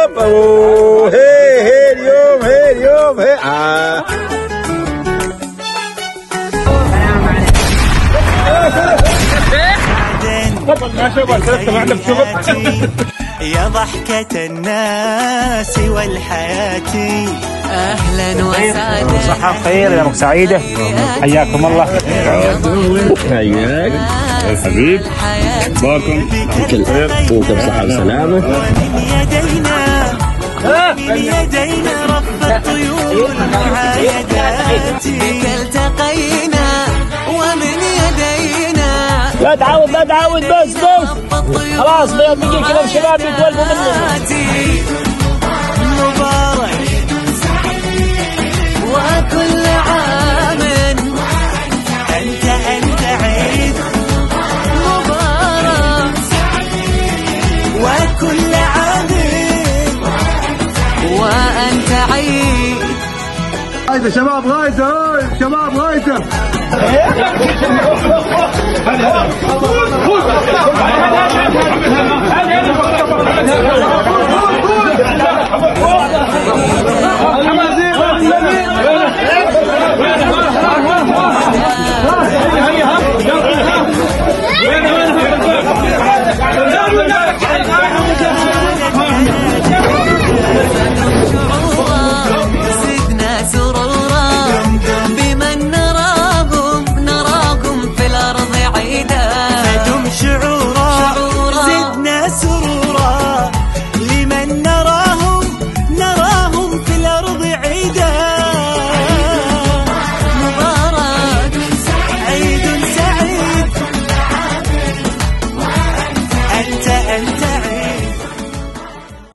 هوب هي اليوم هي يا ضحكة الناس والحياة أهلا وسهلا صحة خير يا سعيدة حياكم الله. حياك الحبيب باكم كل خير وبصحة وسلامة. من يدينا رب الطيور معايدات بك التقينا ومن يدينا لا تعود بس خلاص بيجي كلام شباب يتولفوا منه. مبارك وكل عام أنت عيد مبارك وكل عام وأنت عيد. غايته شباب غايته